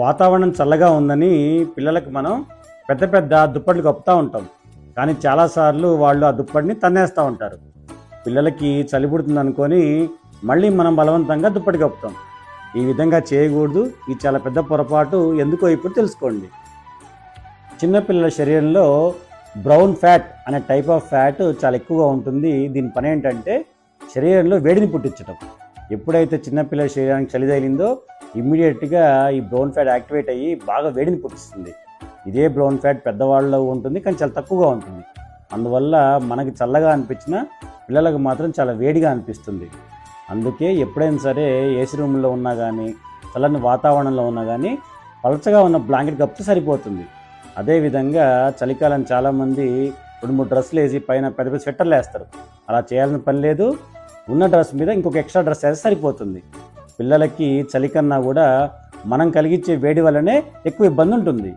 వాతావరణం చల్లగా ఉందని పిల్లలకు మనం పెద్ద పెద్ద దుప్పట్లు కప్పుతూ ఉంటాం. కానీ చాలాసార్లు వాళ్ళు ఆ దుప్పటిని తన్నేస్తూ ఉంటారు. పిల్లలకి చలి పుడుతుంది అనుకొని మళ్ళీ మనం బలవంతంగా దుప్పటి కప్పుతాం. ఈ విధంగా చేయకూడదు. ఇది చాలా పెద్ద పొరపాటు. ఎందుకో ఇప్పుడు తెలుసుకోండి. చిన్నపిల్లల శరీరంలో బ్రౌన్ ఫ్యాట్ అనే టైప్ ఆఫ్ ఫ్యాట్ చాలా ఎక్కువగా ఉంటుంది. దీని పని ఏంటంటే శరీరంలో వేడిని పుట్టించడం. ఎప్పుడైతే చిన్నపిల్లల శరీరానికి చలి తగిలిందో ఇమ్మీడియట్గా ఈ బ్రౌన్ ఫ్యాట్ యాక్టివేట్ అయ్యి బాగా వేడిని పుట్టిస్తుంది. ఇదే బ్రౌన్ ఫ్యాట్ పెద్దవాళ్ళలో ఉంటుంది, కానీ చాలా తక్కువగా ఉంటుంది. అందువల్ల మనకి చల్లగా అనిపించిన పిల్లలకు మాత్రం చాలా వేడిగా అనిపిస్తుంది. అందుకే ఎప్పుడైనా సరే ఏసీ రూమ్లో ఉన్నా కానీ చల్లని వాతావరణంలో ఉన్నా కానీ పలచగా ఉన్న బ్లాంకెట్ కప్పితే సరిపోతుంది. అదేవిధంగా చలికాలం చాలామంది 2-3 డ్రెస్సులు వేసి పైన పెద్ద పెద్ద స్వెట్టర్లు వేస్తారు. అలా చేయాల్సిన పని లేదు. ఉన్న డ్రెస్ మీద ఇంకొక ఎక్స్ట్రా డ్రెస్ వేస్తే సరిపోతుంది. పిల్లలకి చలి కన్నా కూడా మనం కలిగించే వేడి వల్లనే ఎక్కువ ఇబ్బంది ఉంటుంది.